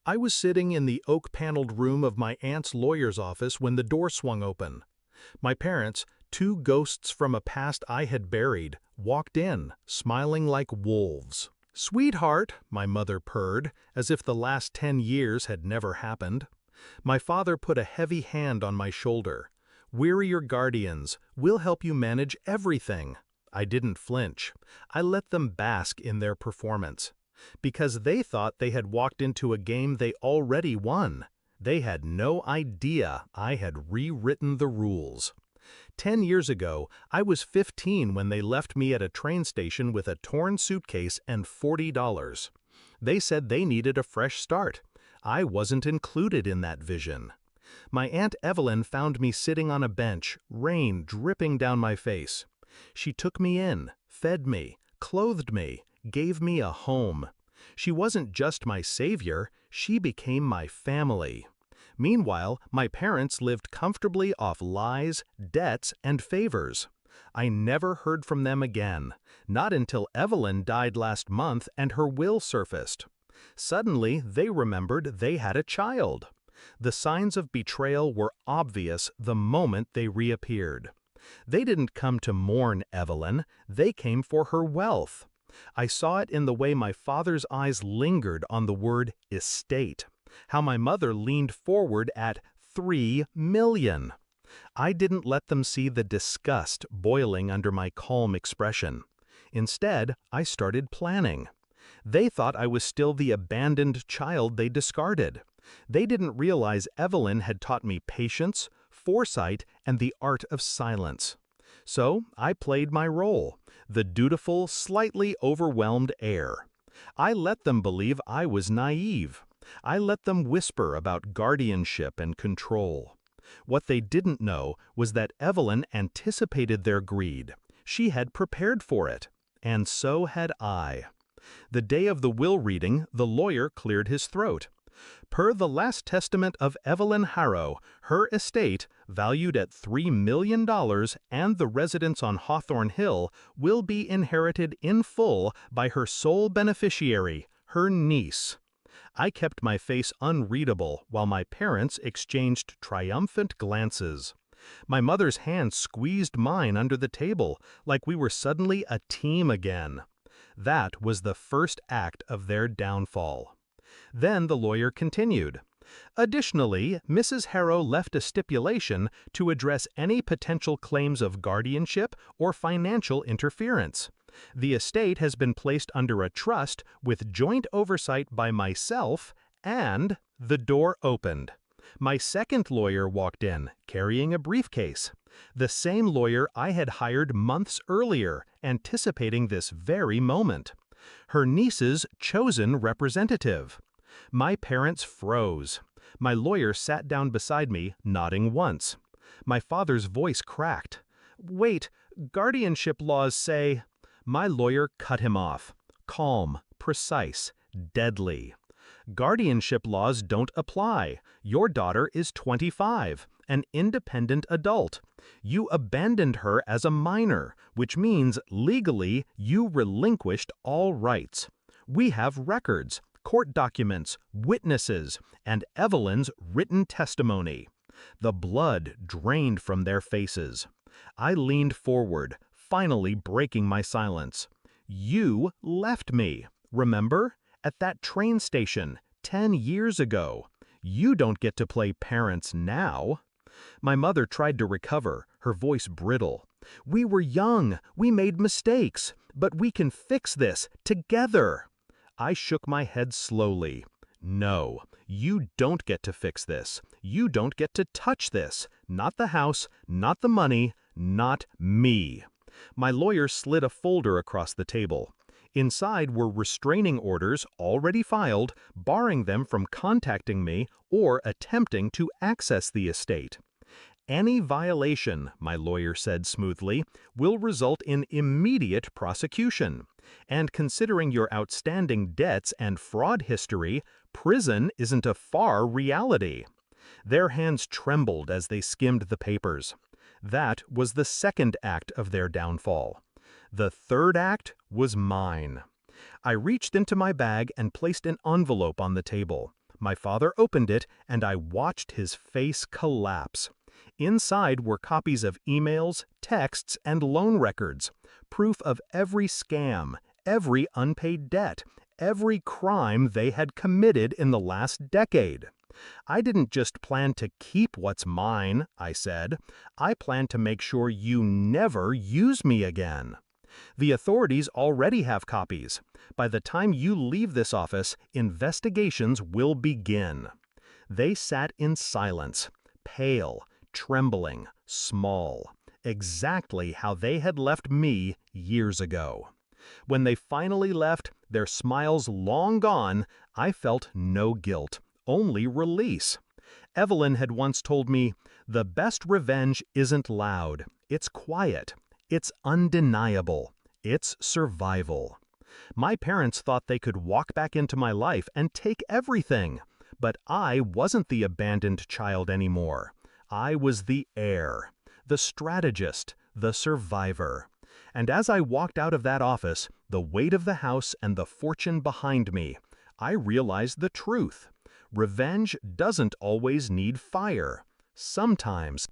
I was sitting in the oak-paneled room of my aunt's lawyer's office when the door swung open. My parents, two ghosts from a past I had buried, walked in, smiling like wolves. "Sweetheart," my mother purred, as if the last 10 years had never happened. My father put a heavy hand on my shoulder. "We're your guardians. We'll help you manage everything." I didn't flinch. I let them bask in their performance. Because they thought they had walked into a game they already won. They had no idea I had rewritten the rules. 10 years ago, I was 15 when they left me at a train station with a torn suitcase and $40. They said they needed a fresh start. I wasn't included in that vision. My Aunt Evelyn found me sitting on a bench, rain dripping down my face. She took me in, fed me, clothed me, gave me a home. She wasn't just my savior, she became my family. Meanwhile, my parents lived comfortably off lies, debts, and favors. I never heard from them again, not until Evelyn died last month and her will surfaced. Suddenly, they remembered they had a child. The signs of betrayal were obvious the moment they reappeared. They didn't come to mourn Evelyn, they came for her wealth. I saw it in the way my father's eyes lingered on the word estate, how my mother leaned forward at $3 million. I didn't let them see the disgust boiling under my calm expression. Instead, I started planning. They thought I was still the abandoned child they discarded. They didn't realize Evelyn had taught me patience, foresight, and the art of silence. So I played my role, the dutiful, slightly overwhelmed heir. I let them believe I was naive. I let them whisper about guardianship and control. What they didn't know was that Evelyn anticipated their greed. She had prepared for it, and so had I. The day of the will reading, the lawyer cleared his throat. Per the last testament of Evelyn Harrow, her estate, valued at $3 million and the residence on Hawthorne Hill, will be inherited in full by her sole beneficiary, her niece. I kept my face unreadable while my parents exchanged triumphant glances. My mother's hand squeezed mine under the table, like we were suddenly a team again. That was the first act of their downfall. Then the lawyer continued. Additionally, Mrs. Harrow left a stipulation to address any potential claims of guardianship or financial interference. The estate has been placed under a trust with joint oversight by myself, and the door opened. My second lawyer walked in, carrying a briefcase. The same lawyer I had hired months earlier, anticipating this very moment. Her niece's chosen representative. My parents froze. My lawyer sat down beside me, nodding once. My father's voice cracked. "Wait, guardianship laws say—" My lawyer cut him off. Calm, precise, deadly. "Guardianship laws don't apply. Your daughter is 25, an independent adult. You abandoned her as a minor, which means legally you relinquished all rights. We have records, court documents, witnesses, and Evelyn's written testimony." The blood drained from their faces. I leaned forward, finally breaking my silence. "You left me, remember? At that train station, 10 years ago. You don't get to play parents now." My mother tried to recover, her voice brittle. "We were young, we made mistakes, but we can fix this, together." I shook my head slowly. "No, you don't get to fix this. You don't get to touch this. Not the house, not the money, not me." My lawyer slid a folder across the table. Inside were restraining orders already filed, barring them from contacting me or attempting to access the estate. "Any violation," my lawyer said smoothly, "will result in immediate prosecution. And considering your outstanding debts and fraud history, prison isn't a far reality." Their hands trembled as they skimmed the papers. That was the second act of their downfall. The third act was mine. I reached into my bag and placed an envelope on the table. My father opened it, and I watched his face collapse. Inside were copies of emails, texts, and loan records, proof of every scam, every unpaid debt, every crime they had committed in the last decade. "I didn't just plan to keep what's mine," I said. "I plan to make sure you never use me again." "The authorities already have copies. By the time you leave this office, investigations will begin." They sat in silence, pale, trembling, small, exactly how they had left me years ago. When they finally left, their smiles long gone, I felt no guilt, only release. Evelyn had once told me, "The best revenge isn't loud, it's quiet, it's undeniable, it's survival." My parents thought they could walk back into my life and take everything, but I wasn't the abandoned child anymore. I was the heir, the strategist, the survivor. And as I walked out of that office, the weight of the house and the fortune behind me, I realized the truth. Revenge doesn't always need fire. Sometimes